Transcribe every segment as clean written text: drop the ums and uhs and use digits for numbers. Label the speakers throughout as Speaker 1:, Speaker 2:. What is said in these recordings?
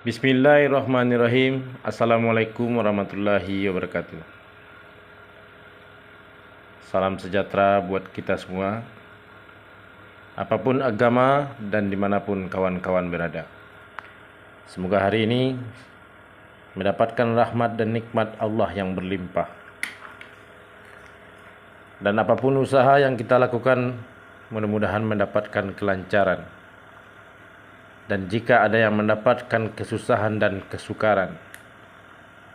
Speaker 1: Bismillahirrahmanirrahim. Assalamualaikum warahmatullahi wabarakatuh. Salam sejahtera buat kita semua, apapun agama dan dimanapun kawan-kawan berada. Semoga hari ini mendapatkan rahmat dan nikmat Allah yang berlimpah. Dan apapun usaha yang kita lakukan, mudah-mudahan mendapatkan kelancaran. Dan jika ada yang mendapatkan kesusahan dan kesukaran,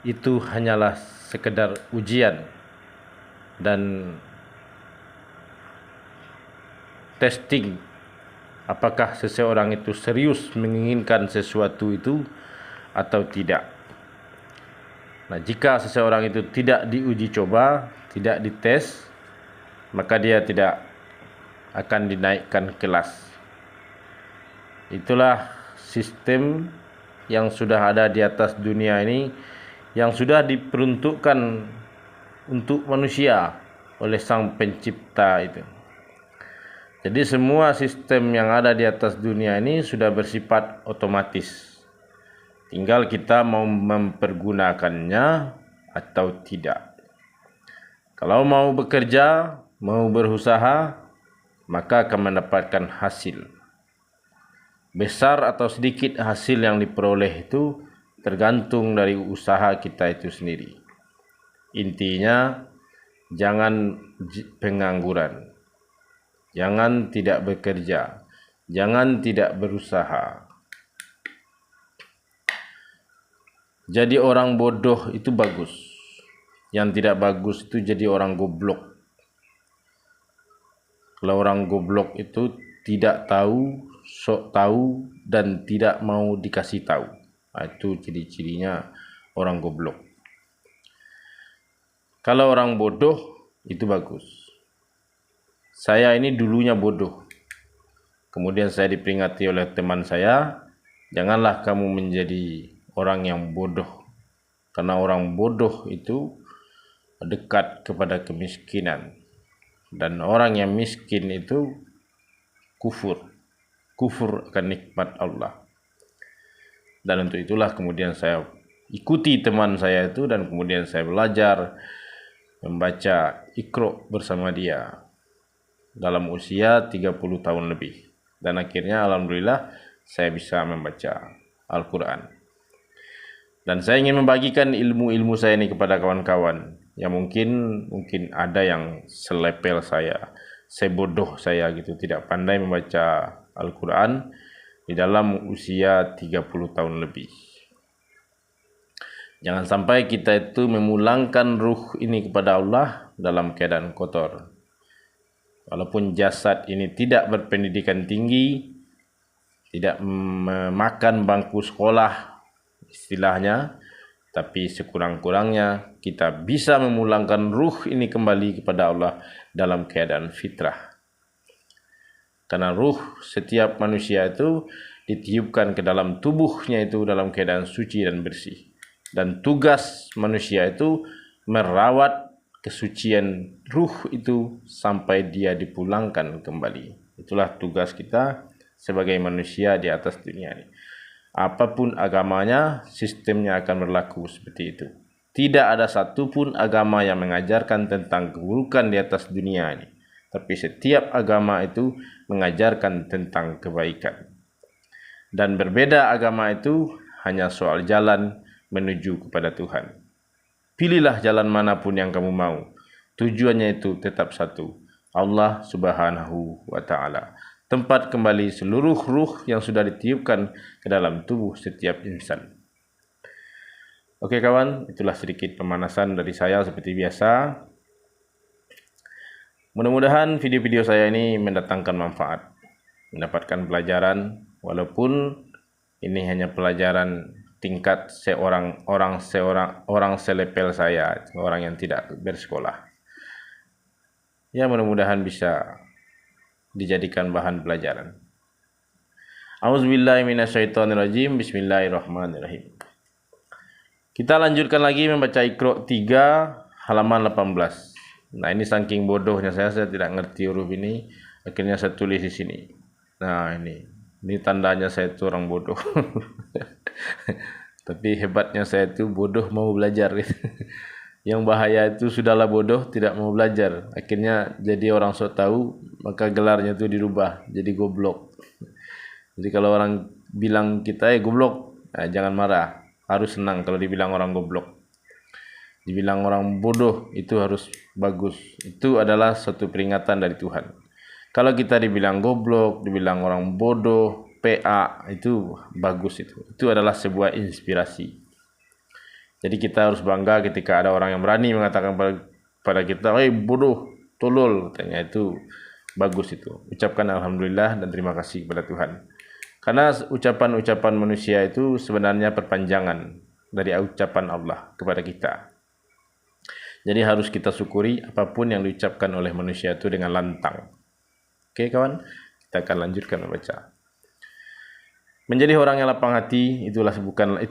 Speaker 1: itu hanyalah sekedar ujian dan testing apakah seseorang itu serius menginginkan sesuatu itu atau tidak. Nah, jika seseorang itu tidak diuji coba, tidak dites, maka dia tidak akan dinaikkan kelas. Itulah sistem yang sudah ada di atas dunia ini, yang sudah diperuntukkan untuk manusia oleh Sang Pencipta itu. Jadi semua sistem yang ada di atas dunia ini sudah bersifat otomatis. Tinggal kita mau mempergunakannya atau tidak. Kalau mau bekerja, mau berusaha, maka akan mendapatkan hasil. Besar atau sedikit hasil yang diperoleh itu tergantung dari usaha kita itu sendiri. Intinya, jangan pengangguran, jangan tidak bekerja, jangan tidak berusaha. Jadi orang bodoh itu bagus, yang tidak bagus itu jadi orang goblok. Kalau orang goblok itu tidak tahu, sok tahu, dan tidak mau dikasih tahu. Itu ciri-cirinya orang goblok. Kalau orang bodoh itu bagus. Saya ini dulunya bodoh. Kemudian saya diperingati oleh teman saya, janganlah kamu menjadi orang yang bodoh. Karena orang bodoh itu dekat kepada kemiskinan. Dan orang yang miskin itu kufur akan nikmat Allah. Dan untuk itulah kemudian saya ikuti teman saya itu, dan kemudian saya belajar membaca Iqra bersama dia dalam usia 30 tahun lebih. Dan akhirnya alhamdulillah saya bisa membaca Al-Quran. Dan saya ingin membagikan ilmu-ilmu saya ini kepada kawan-kawan yang mungkin ada yang selepel saya, sebodoh saya gitu, tidak pandai membaca Al-Quran di dalam usia 30 tahun lebih. Jangan sampai kita itu memulangkan ruh ini kepada Allah dalam keadaan kotor. Walaupun jasad ini tidak berpendidikan tinggi, tidak memakan bangku sekolah istilahnya, tapi sekurang-kurangnya kita bisa memulangkan ruh ini kembali kepada Allah dalam keadaan fitrah. Karena ruh setiap manusia itu ditiupkan ke dalam tubuhnya itu dalam keadaan suci dan bersih. Dan tugas manusia itu merawat kesucian ruh itu sampai dia dipulangkan kembali. Itulah tugas kita sebagai manusia di atas dunia ini. Apapun agamanya, sistemnya akan berlaku seperti itu. Tidak ada satupun agama yang mengajarkan tentang keburukan di atas dunia ini. Tapi setiap agama itu mengajarkan tentang kebaikan. Dan berbeda agama itu hanya soal jalan menuju kepada Tuhan. Pilihlah jalan manapun yang kamu mau. Tujuannya itu tetap satu, Allah Subhanahu wa Ta'ala. Tempat kembali seluruh ruh yang sudah ditiupkan ke dalam tubuh setiap insan. Oke kawan, itulah sedikit pemanasan dari saya seperti biasa. Mudah-mudahan video-video saya ini mendatangkan manfaat, mendapatkan pelajaran, walaupun ini hanya pelajaran tingkat orang selepel saya, orang yang tidak bersekolah. Ya, mudah-mudahan bisa dijadikan bahan pelajaran. Auzubillahi minasyaitonirrajim. Bismillahirrahmanirrahim. Kita lanjutkan lagi membaca Iqra 3 halaman 18. Nah, ini saking bodohnya saya tidak ngerti huruf ini, akhirnya saya tulis di sini. Nah, ini tandanya saya itu orang bodoh. Tapi hebatnya saya itu bodoh mau belajar gitu. Yang bahaya itu sudahlah bodoh tidak mau belajar. Akhirnya jadi orang sok tahu, maka gelarnya itu dirubah jadi goblok. Jadi kalau orang bilang kita goblok, nah, jangan marah. Harus senang kalau dibilang orang goblok. Dibilang orang bodoh itu harus bagus. Itu adalah suatu peringatan dari Tuhan. Kalau kita dibilang goblok, dibilang orang bodoh, PA, itu bagus itu. Itu adalah sebuah inspirasi. Jadi kita harus bangga ketika ada orang yang berani mengatakan pada kita, bodoh, tolol, katanya itu bagus itu. Ucapkan alhamdulillah dan terima kasih kepada Tuhan. Karena ucapan-ucapan manusia itu sebenarnya perpanjangan dari ucapan Allah kepada kita. Jadi harus kita syukuri apapun yang diucapkan oleh manusia itu dengan lantang. Oke kawan, kita akan lanjutkan membaca. Menjadi orang yang lapang hati itu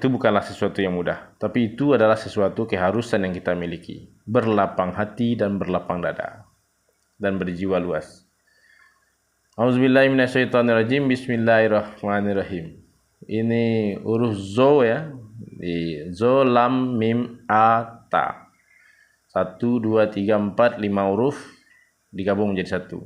Speaker 1: bukanlah sesuatu yang mudah, tapi itu adalah sesuatu keharusan yang kita miliki. Berlapang hati dan berlapang dada dan berjiwa luas. Auzubillahi minasyaitonirrajim. Bismillahirrahmanirrahim. Ini huruf zo ya. Di zo lam mim a ta. 1 2 3 4 5 huruf digabung menjadi satu.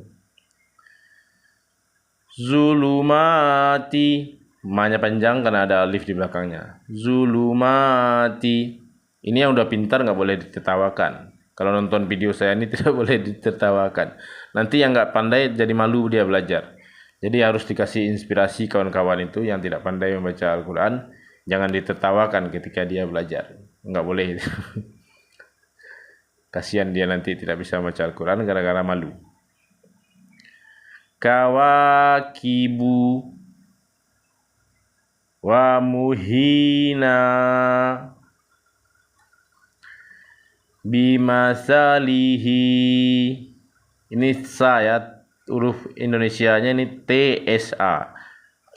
Speaker 1: Zulumati, ma-nya panjang karena ada alif di belakangnya. Zulumati. Ini yang udah pintar nggak boleh ditertawakan. Kalau nonton video saya ini tidak boleh ditertawakan. Nanti yang nggak pandai jadi malu dia belajar. Jadi harus dikasih inspirasi kawan-kawan itu yang tidak pandai membaca Al-Quran. Jangan ditertawakan ketika dia belajar. Nggak boleh. Kasihan dia nanti tidak bisa membaca Al-Quran gara-gara malu. Kawakibu wa muhina bimasalihi. Ini sa ya, huruf Indonesianya ini TSA.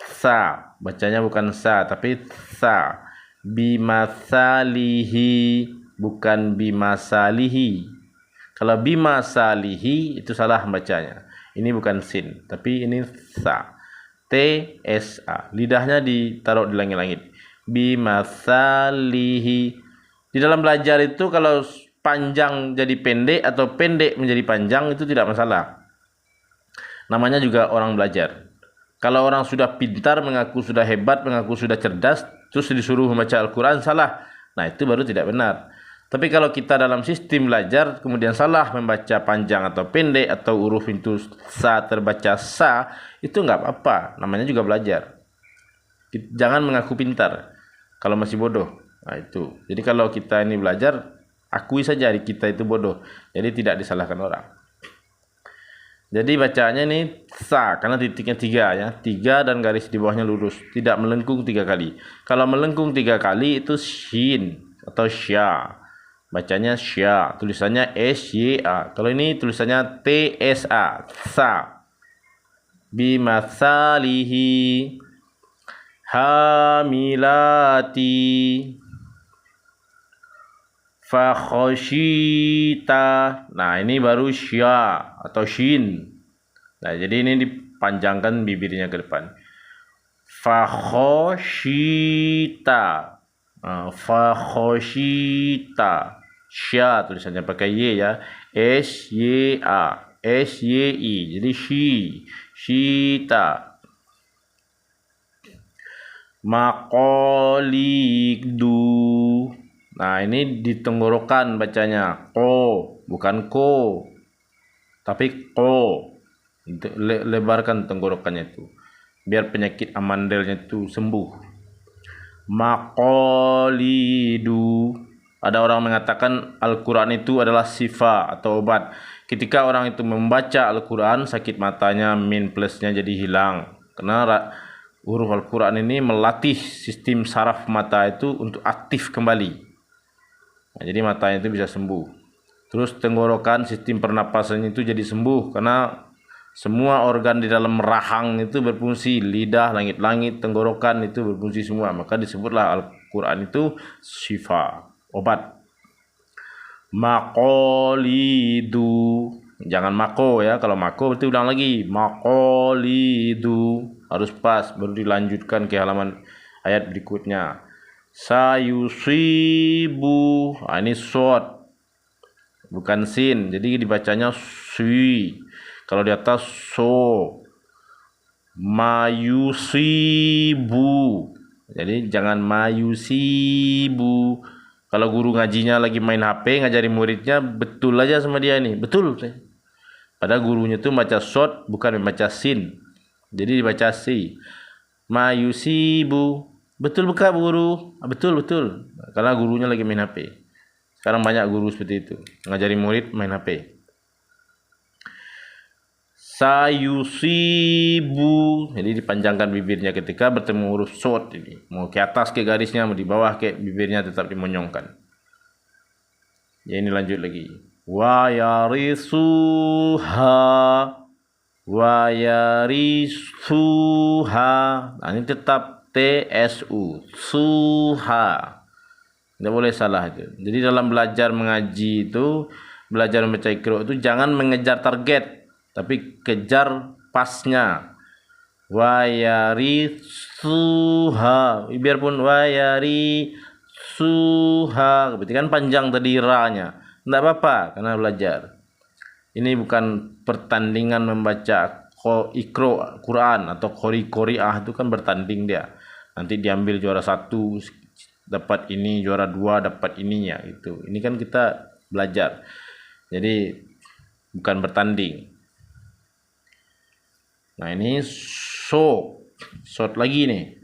Speaker 1: Sa, bacanya bukan sa tapi sa. Bimasalihi, bukan bimasalihi. Kalau bimasalihi itu salah bacanya. Ini bukan sin, tapi ini sa. TSA. Lidahnya ditaruh di langit-langit. Bimasalihi. Di dalam belajar itu kalau panjang jadi pendek atau pendek menjadi panjang itu tidak masalah. Namanya juga orang belajar. Kalau orang sudah pintar, mengaku sudah hebat, mengaku sudah cerdas, terus disuruh membaca Al-Quran, salah. Nah, itu baru tidak benar. Tapi kalau kita dalam sistem belajar, kemudian salah membaca panjang atau pendek, atau huruf itu sa terbaca sa, itu nggak apa-apa. Namanya juga belajar. Jangan mengaku pintar kalau masih bodoh. Nah, itu. Jadi kalau kita ini belajar, akui saja kita itu bodoh. Jadi tidak disalahkan orang. Jadi bacaannya ini sa, karena titiknya 3 ya. 3 dan garis di bawahnya lurus. Tidak melengkung 3 kali. Kalau melengkung 3 kali itu shin atau sya. Bacanya sya. Tulisannya S-Y-A. Kalau ini tulisannya T-S-A. Sa. Bimasalihi hamilati fakhoshita. Nah, ini baru sya atau shin. Nah, jadi ini dipanjangkan bibirnya ke depan. Fakhoshita. Fakhoshita. Sya tulisannya pakai Y ya. S-Y-A. S-Y-I. Jadi shita. Maqalidu. Nah, ini di tenggorokan bacanya. Ko, bukan ko. Tapi ko. Lebarkan tenggorokannya itu. Biar penyakit amandelnya itu sembuh. Maqalidu. Ada orang mengatakan Al-Quran itu adalah sifa atau obat. Ketika orang itu membaca Al-Quran, sakit matanya min plusnya jadi hilang. Karena huruf Al-Quran ini melatih sistem saraf mata itu untuk aktif kembali. Nah, jadi matanya itu bisa sembuh. Terus tenggorokan, sistem pernapasan itu jadi sembuh. Karena semua organ di dalam rahang itu berfungsi. Lidah, langit-langit, tenggorokan itu berfungsi semua. Maka disebutlah Al-Quran itu syifa, obat. Maqalidu. Jangan mako ya. Kalau mako berarti ulang lagi. Maqalidu. Harus pas. Baru dilanjutkan ke halaman Ayat berikutnya. Sayusibu. Ini short. Bukan sin. Jadi dibacanya sui. Kalau di atas so. Mayusibu. Jadi jangan mayusibu. Kalau guru ngajinya lagi main HP, ngajari muridnya, betul aja sama dia nih. Betul. Padahal gurunya tuh baca short, bukan membaca sin. Jadi dibaca si. Mayusibu. Betul bukan guru? Betul, betul. Karena gurunya lagi main HP. Sekarang banyak guru seperti itu. Ngajari murid main HP. Sayusibu. Jadi dipanjangkan bibirnya ketika bertemu huruf short ini. Mau ke atas ke garisnya, mau di bawah ke bibirnya tetap dimonyongkan. Ya, ini lanjut lagi. Wa yarisuha. Wa yarisuha. Nah, ini tetap TSU. Suha. Tidak boleh salah itu. Jadi dalam belajar mengaji itu, belajar membaca Iqra itu jangan mengejar target, tapi kejar pasnya. Wayari suha. Biarpun wayari suha. Berarti kan panjang tadi ra-nya. Tidak apa-apa karena belajar. Ini bukan pertandingan membaca Iqra Quran atau qori'ah, itu kan bertanding dia. Nanti diambil juara 1, dapat ini, juara 2 dapat ininya gitu. Ini kan kita belajar. Jadi bukan bertanding. Nah, ini short lagi nih.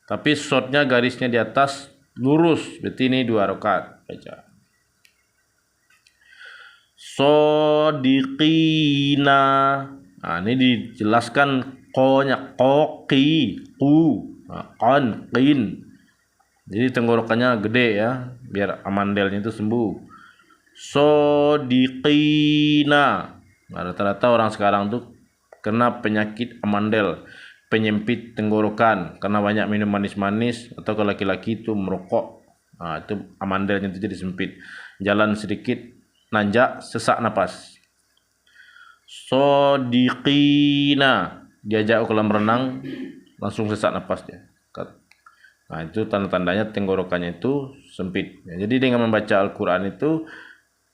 Speaker 1: Tapi shortnya garisnya di atas lurus. Berarti ini 2 rakaat. Baca. Sodiqina. Nah, ini dijelaskan ko-nya. Qoqi. Ku. Nah, qan. Qin. Jadi tenggorokannya gede ya. Biar amandelnya itu sembuh. Sodiqina. Nah, rata-rata orang sekarang tuh kena penyakit amandel, penyempit tenggorokan karena banyak minum manis-manis, atau kalau laki-laki itu merokok. Nah, itu amandelnya itu jadi sempit. Jalan sedikit nanjak, sesak napas. Sodiqina. Diajak ke kolam renang, langsung sesak napas dia. Nah, itu tanda-tandanya tenggorokannya itu sempit. Jadi dengan membaca Al-Quran itu,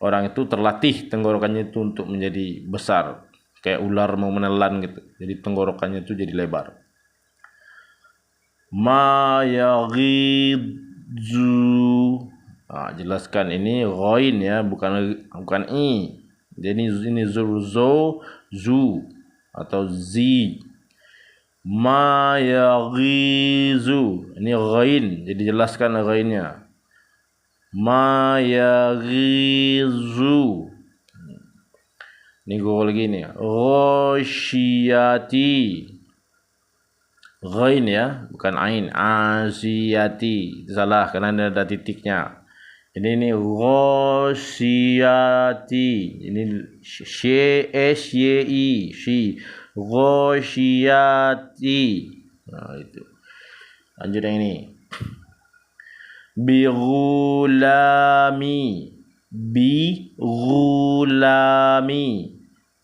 Speaker 1: orang itu terlatih tenggorokannya itu untuk menjadi besar. Kayak ular mau menelan gitu. Jadi tenggorokannya itu jadi lebar. Ma yaghidzu. Nah, jelaskan ini ghain ya, bukan i. Jadi ini zu atau zi. Ma yaghidzu. Ini ghain. Jadi jelaskan ghainnya. Ma yaghidzu. Ini gue lagi nih. Ghoshiyati. Ghain ya, bukan ain. Asiyati. Salah karena ada titiknya. Jadi ini ghoshiyati. Ini SYI. Shi. Ghoshiyati. Nah, itu. Lanjut yang ini. Bighulami.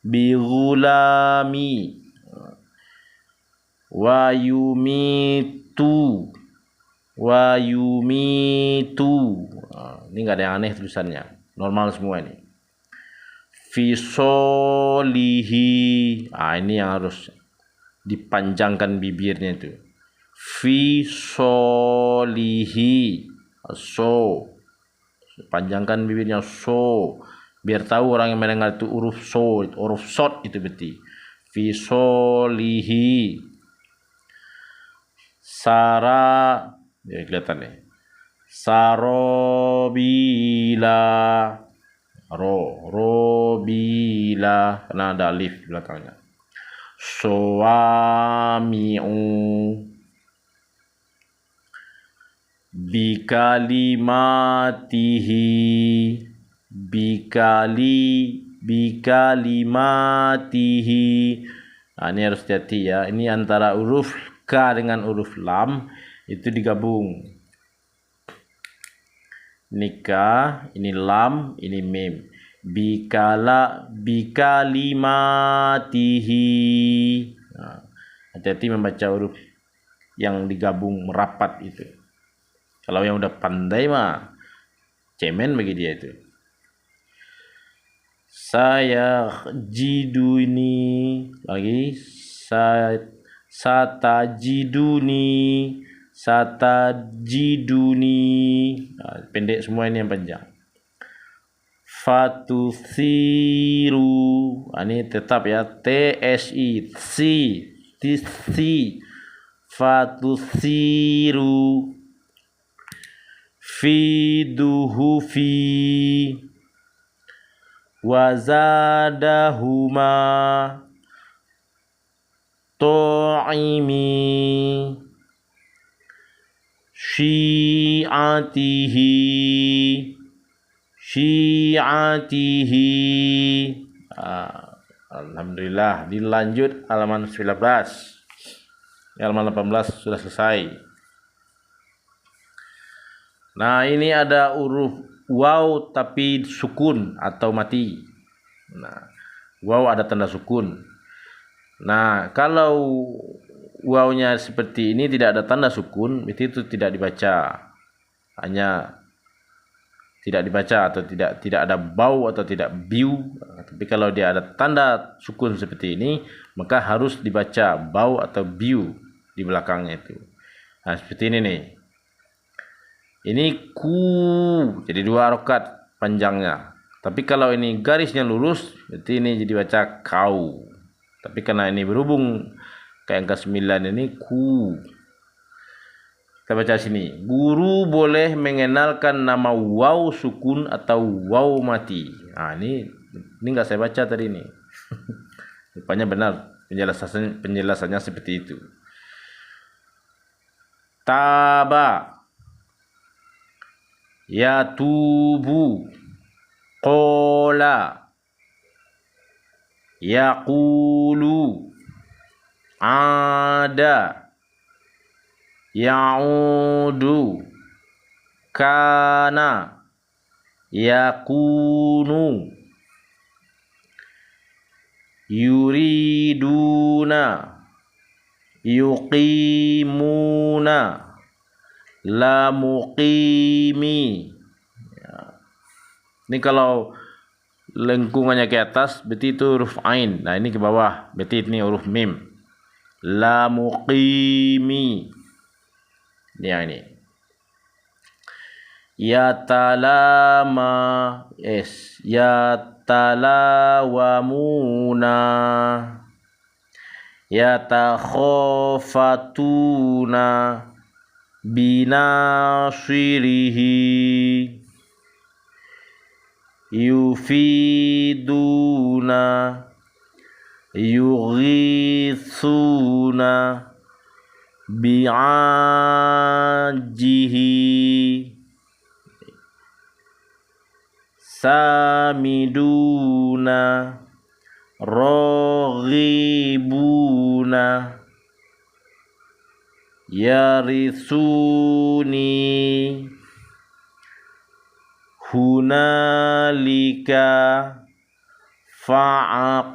Speaker 1: Bighulami. Wa yumitu. Ini nggak ada yang aneh tulisannya, normal semua ini. Fisolihi. Ini yang harus dipanjangkan bibirnya itu. Fisolihi. Panjangkan bibirnya biar tahu orang yang mendengar itu huruf huruf short itu berarti. Fisolihi. Sara. Ya, kelihatan nih. Sarobila. Robila. Karena ada alif belakangnya. Suami'u. Bikalimatihi. Bikalimatihi. Nah, ini harus hati-hati ya. Ini antara huruf K dengan huruf lam itu digabung. Ini K, ini lam, ini mim. Bikalimatihi. Nah, hati-hati membaca huruf yang digabung merapat itu. Kalau yang udah pandai mah cemen bagi dia itu. Saya jidu ini lagi satajiduni. Nah, pendek semua ini yang panjang. Fatusiru, ini tetap ya, TSI, si, fatusiru, fi wazadahuma to'imi syi'atihi. Alhamdulillah, dilanjut halaman 19. Halaman 18 sudah selesai. Nah, ini ada huruf waw tapi sukun atau mati. Nah, waw ada tanda sukun. Nah, kalau wawnya seperti ini tidak ada tanda sukun, itu tidak dibaca. Hanya tidak dibaca atau tidak ada bau atau tidak biu. Tapi kalau dia ada tanda sukun seperti ini, maka harus dibaca bau atau biu di belakangnya itu. Nah, seperti ini nih. Ini ku, jadi 2 harokat panjangnya. Tapi kalau ini garisnya lurus, berarti ini jadi baca kau. Tapi karena ini berhubung ke angka 9 ini ku. Kita baca sini. Guru boleh mengenalkan nama waw sukun atau waw mati. Nah, ini nggak saya baca tadi ini. Rupanya benar penjelasannya seperti itu. Taba, yatubu, qala, yaqulu, ada, ya'udu, kana, yakunu, yuriduna, yuqimuna, la muqimi. Ini kalau lengkungannya ke atas berarti itu huruf ain. Nah, ini ke bawah berarti ini huruf mim. La muqimi. Ini. Yatalawamuna, yatakhafatuna binasirihi, yufiduna, yughithuna bi'ajihi, samiduna, raghibuna, yarisuni, hunalika, fa'ataruha.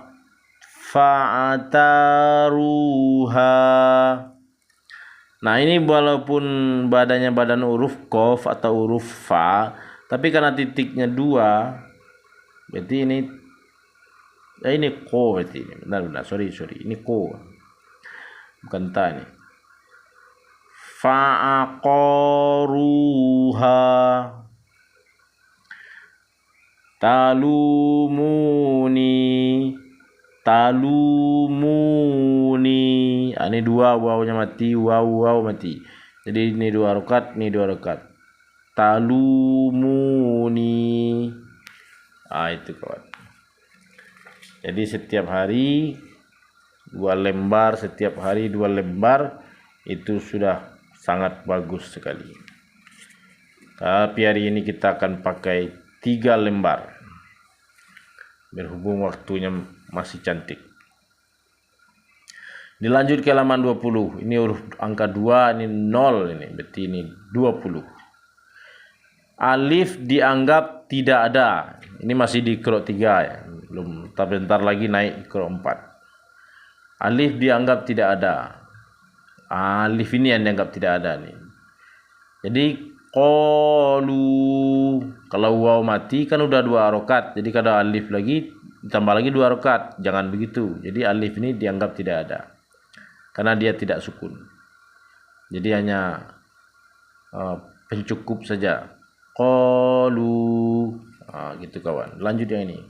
Speaker 1: Nah, ini walaupun badannya badan huruf qaf atau huruf fa, tapi karena titiknya 2, berarti ini ko berarti ini. Benar, sorry. Ini ko. Bukan ta ini. Fa'aqaruha, talumuni. Ini 2 wawnya mati, waw mati. Jadi ini 2 harokat, ini 2 harokat. Talumuni. Itu kawan. Jadi setiap hari 2 lembar, itu sudah sangat bagus sekali. Tapi hari ini kita akan pakai 3 lembar. Berhubung waktunya masih cantik. Dilanjut ke halaman 20. Ini huruf angka 2, ini 0 ini. Berarti ini 20. Alif dianggap tidak ada. Ini masih di Iqra 3 ya. Belum, bentar lagi naik Iqra 4. Alif dianggap tidak ada. Alif ini yang dianggap tidak ada nih. Jadi qalu, kalau waw mati kan udah 2 harokat. Jadi kalau alif lagi ditambah lagi 2 harokat. Jangan begitu. Jadi alif ini dianggap tidak ada karena dia tidak sukun. Jadi hanya pencukup saja. Qalu, gitu kawan. Lanjut yang ini.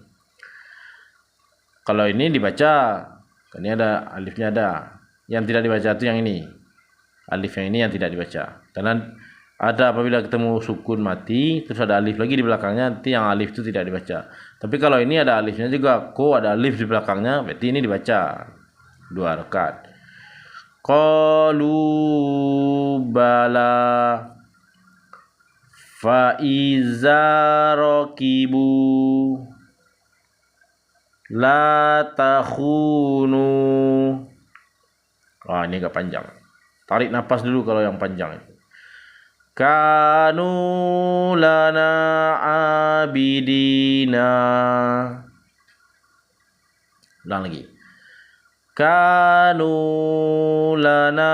Speaker 1: Kalau ini dibaca, ini ada alifnya ada. Yang tidak dibaca itu yang ini. Alif yang ini yang tidak dibaca. Karena ada apabila ketemu sukun mati, terus ada alif lagi di belakangnya, nanti yang alif itu tidak dibaca. Tapi kalau ini ada alifnya juga, ada alif di belakangnya, berarti ini dibaca 2 harokat. Qalu bala fa iza rakibu la takhunu. Ini agak panjang. Tarik nafas dulu kalau yang panjang itu. Kanu lana abidina. Ulang lagi. Kanu lana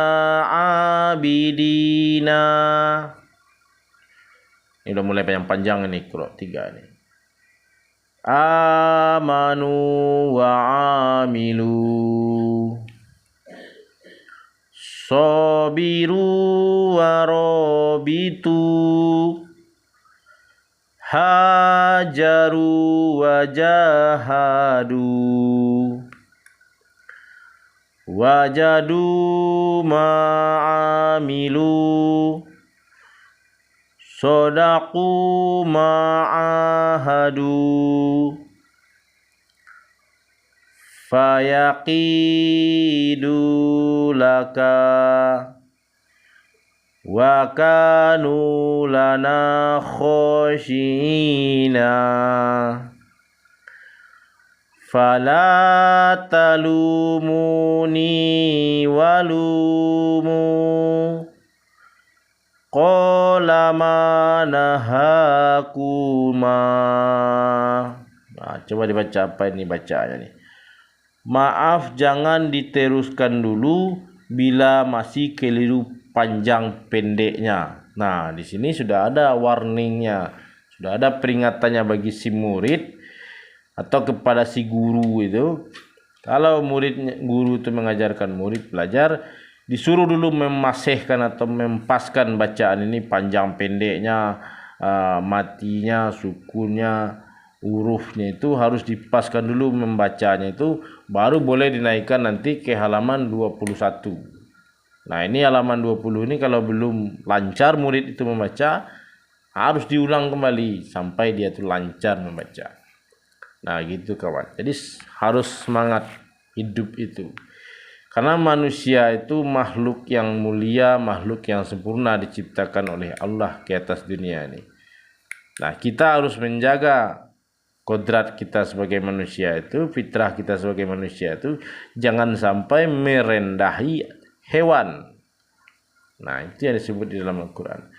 Speaker 1: abidina. Ini udah mulai panjang ini, qur'ah 3 ini. Amanu wa amilu sabiru wa rabitu hajaru wa jahadu wajadu ma'amilu sodaqu ma'ahadu fayaqidu laka wa kanu lana khoshina fala talumuni walumu qala ma nahakuma. Coba dibaca apa ini bacanya nih. Maaf, jangan diteruskan dulu bila masih keliru panjang pendeknya. Nah, di sini sudah ada warningnya, sudah ada peringatannya bagi si murid atau kepada si guru itu. Kalau guru itu mengajarkan murid belajar, disuruh dulu memasehkan atau mempaskan bacaan ini panjang pendeknya, matinya, sukunnya, hurufnya itu harus dipaskan dulu membacanya itu, baru boleh dinaikkan nanti ke halaman 21. Nah, ini halaman 20 ini kalau belum lancar murid itu membaca, harus diulang kembali sampai dia itu lancar membaca. Nah, gitu kawan. Jadi harus semangat hidup itu. Karena manusia itu makhluk yang mulia, makhluk yang sempurna diciptakan oleh Allah ke atas dunia ini. Nah, kita harus menjaga kodrat kita sebagai manusia itu, fitrah kita sebagai manusia itu, jangan sampai merendahi hewan. Nah, itu yang disebut di dalam Al-Quran.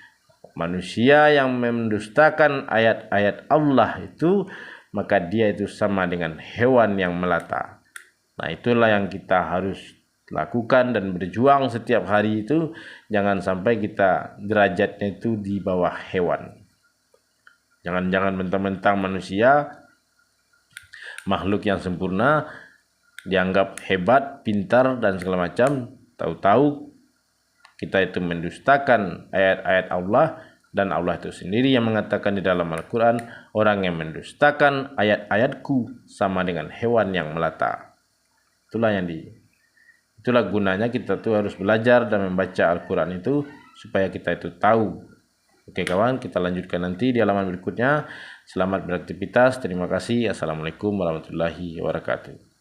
Speaker 1: Manusia yang mendustakan ayat-ayat Allah itu, maka dia itu sama dengan hewan yang melata. Nah, itulah yang kita harus lakukan dan berjuang setiap hari itu. Jangan sampai kita derajatnya itu di bawah hewan. Jangan mentang-mentang manusia, makhluk yang sempurna, dianggap hebat, pintar, dan segala macam. Tahu-tahu kita itu mendustakan ayat-ayat Allah, dan Allah itu sendiri yang mengatakan di dalam Al-Quran, orang yang mendustakan ayat-ayatku sama dengan hewan yang melata. Itulah gunanya kita tuh harus belajar dan membaca Al-Quran itu supaya kita itu tahu. Oke kawan, kita lanjutkan nanti di halaman berikutnya. Selamat beraktivitas. Terima kasih. Assalamualaikum warahmatullahi wabarakatuh.